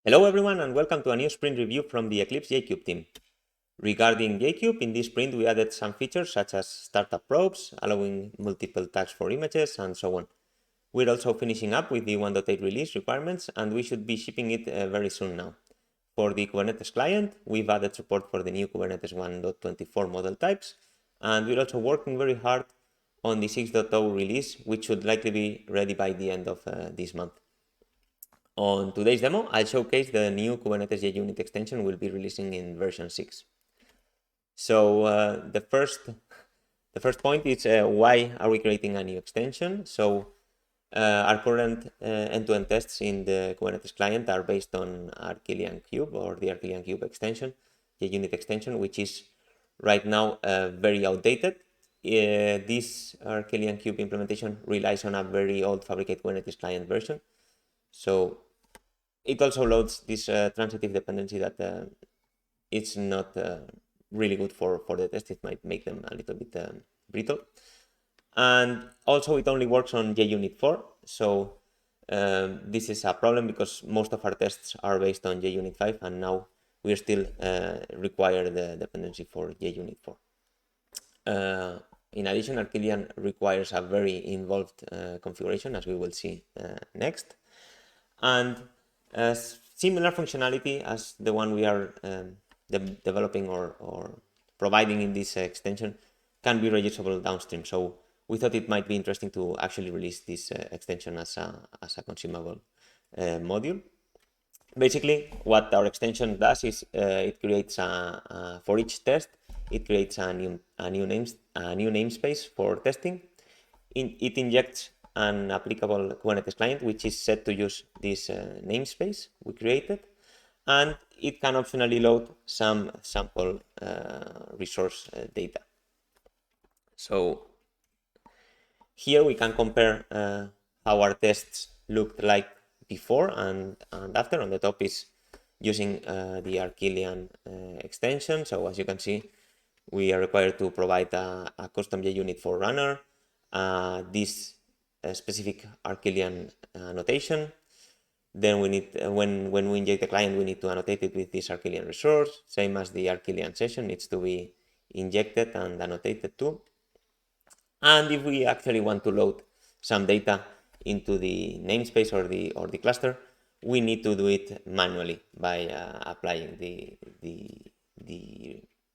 Hello everyone and welcome to a new sprint review from the Eclipse JKube team. Regarding JKube, in this sprint we added some features such as startup probes, allowing multiple tags for images and so on. We're also finishing up with the 1.8 release requirements and we should be shipping it very soon now. For the Kubernetes client, we've added support for the new Kubernetes 1.24 model types, and we're also working very hard on the 6.0 release, which should likely be ready by the end of this month. On today's demo, I'll showcase the new Kubernetes JUnit extension we'll be releasing in version 6. So the first point is why are we creating a new extension? So our current end-to-end tests in the Kubernetes client are based on JKube or the JKube extension, JUnit extension, which is right now very outdated. This JKube implementation relies on a very old Fabric8 Kubernetes client version. So it also loads this transitive dependency that it's not really good for the test. It might make them a little bit brittle. And also it only works on JUnit 4. So this is a problem because most of our tests are based on JUnit 5 and now we still require the dependency for JUnit 4. In addition, Archelian requires a very involved configuration, as we will see next. And similar functionality as the one we are developing or providing in this extension can be reusable downstream. So we thought it might be interesting to actually release this extension as a consumable module. Basically, what our extension does is it creates for each test, it creates a new namespace for testing. It injects an applicable Kubernetes client which is set to use this namespace we created, and it can optionally load some sample resource data. So here we can compare how our tests looked like before and after. On the top is using the Archelian extension. So as you can see, we are required to provide a custom JUnit 4 runner, this specific Archelian annotation. Then we need, when we inject the client, we need to annotate it with this Archelian resource, same as the Archelian session needs to be injected and annotated too. And if we actually want to load some data into the namespace or the cluster, we need to do it manually by applying the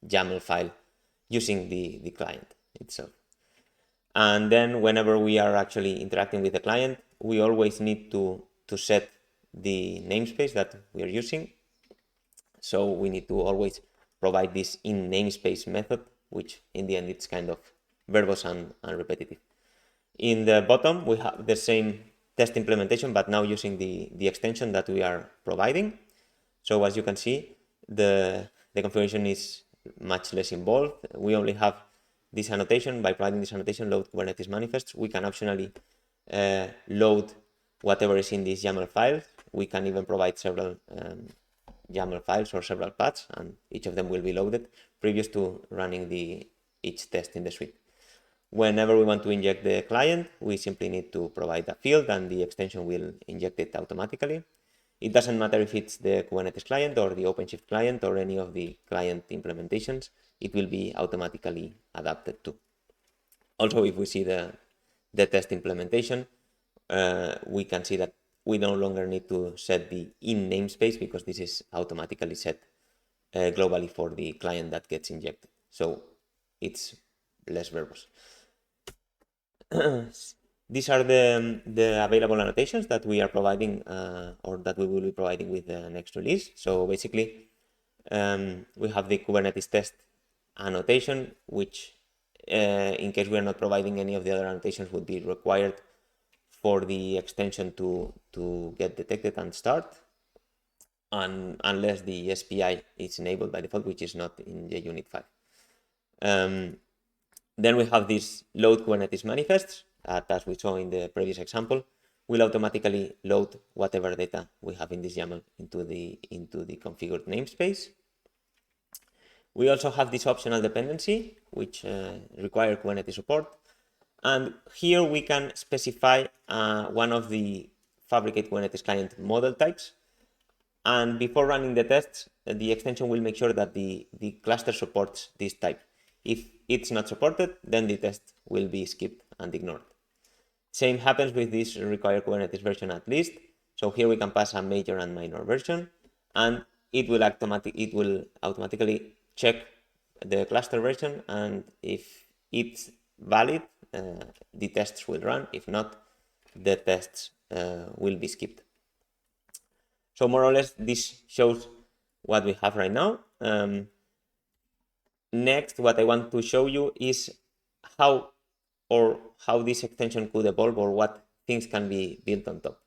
YAML file using the client itself. And then whenever we are actually interacting with the client, we always need to set the namespace that we are using. So we need to always provide this in namespace method, which in the end it's kind of verbose and repetitive. In the bottom, we have the same test implementation, but now using the extension that we are providing. So as you can see, the configuration is much less involved. We only have this annotation. By providing this annotation, load Kubernetes manifests, we can optionally load whatever is in this YAML file. We can even provide several YAML files or several paths, and each of them will be loaded previous to running each test in the suite. Whenever we want to inject the client, we simply need to provide a field and the extension will inject it automatically. It doesn't matter if it's the Kubernetes client or the OpenShift client or any of the client implementations, it will be automatically adapted to. Also, if we see the test implementation, we can see that we no longer need to set the in namespace because this is automatically set globally for the client that gets injected. So it's less verbose. These are the available annotations that we are providing or that we will be providing with the next release. So basically, we have the Kubernetes test annotation, which in case we are not providing any of the other annotations would be required for the extension to get detected and start, and unless the SPI is enabled by default, which is not in JUnit 5. Then we have this load Kubernetes manifests that, as we saw in the previous example, will automatically load whatever data we have in this YAML into the configured namespace. We also have this optional dependency, which require Kubernetes support. And here we can specify one of the Fabric8 Kubernetes client model types And before running the tests, the extension will make sure that the cluster supports this type. If it's not supported, then the test will be skipped and ignored. Same happens with this require Kubernetes version at least. So here we can pass a major and minor version, and it will automatically check the cluster version, and if it's valid, the tests will run. If not, the tests will be skipped. So more or less, this shows what we have right now. Next, what I want to show you is how this extension could evolve, or what things can be built on top.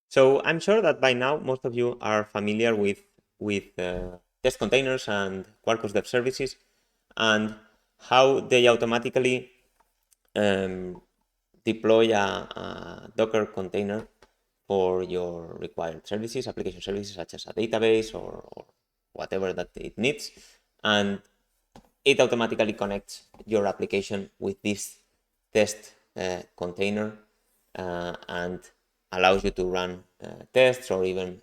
So I'm sure that by now most of you are familiar with test containers and Quarkus Dev Services, and how they automatically deploy a Docker container for your required services, application services such as a database or whatever that it needs, and it automatically connects your application with this test container and allows you to run tests or even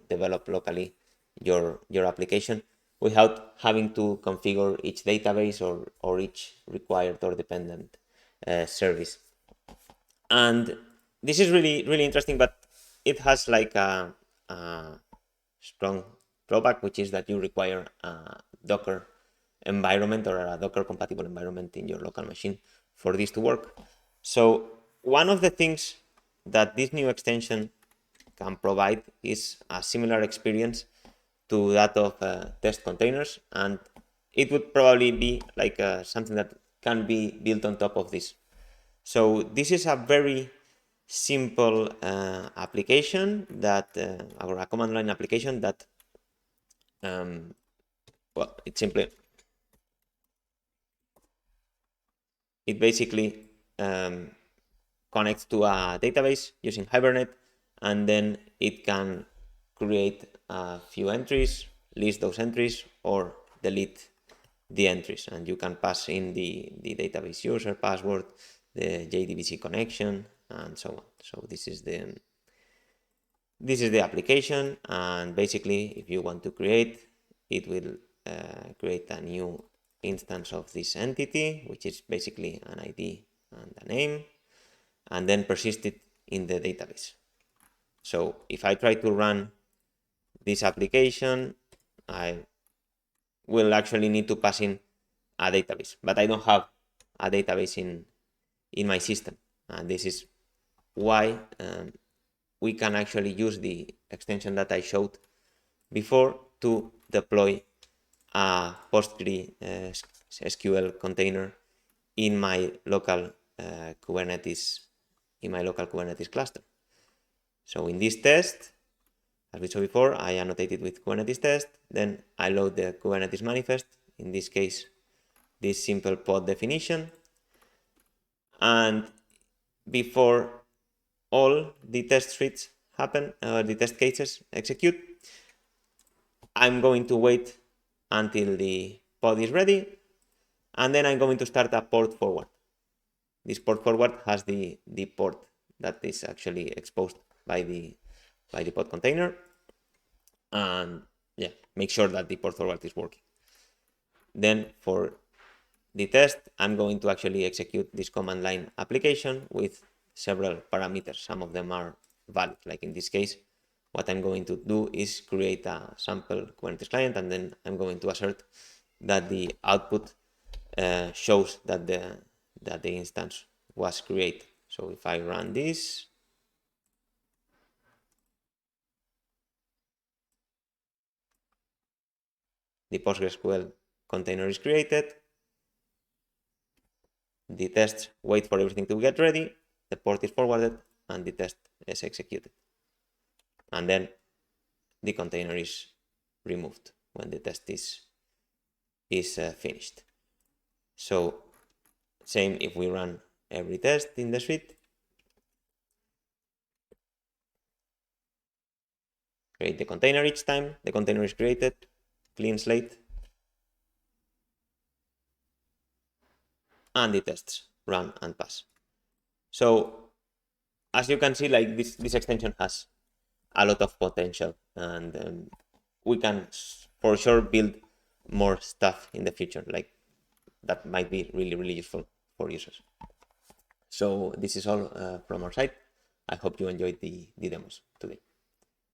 develop locally your application without having to configure each database or each required or dependent service. And this is really interesting, but it has like a strong drawback, which is that you require a Docker environment or a Docker compatible environment in your local machine for this to work. So one of the things that this new extension can provide is a similar experience to that of test containers, and it would probably be like something that can be built on top of this. So this is a very simple application that, or a command line application that, well, it basically connects to a database using Hibernate, and then it can create a few entries, list those entries, or delete the entries, and you can pass in the database user, password, the JDBC connection, and so on. So this is the application, and basically if you want to create, it will create a new instance of this entity, which is basically an ID and a name, and then persist it in the database. So if I try to run this application, I will actually need to pass in a database, but I don't have a database in my system, and this is why we can actually use the extension that I showed before to deploy a PostgreSQL container in my local Kubernetes cluster. So in this test, as we saw before, I annotated with Kubernetes test, then I load the Kubernetes manifest, in this case this simple pod definition, and before all the test suites happen, the test cases execute, I'm going to wait until the pod is ready, and then I'm going to start a port forward. This port forward has the port that is actually exposed by the pod container, and yeah, make sure that the port forward is working. Then for the test, I'm going to actually execute this command line application with several parameters. Some of them are valid, like in this case, what I'm going to do is create a sample Kubernetes client, and then I'm going to assert that the output shows that the instance was created. So if I run this, the PostgreSQL container is created, the tests wait for everything to get ready, the port is forwarded, and the test is executed. And then the container is removed when the test is finished. So same if we run every test in the suite. Create the container each time the container is created, clean slate, and the tests run and pass. So as you can see, like this extension has a lot of potential, and we can for sure build more stuff in the future, like that might be really, really useful for users. So this is all from our side. I hope you enjoyed the demos.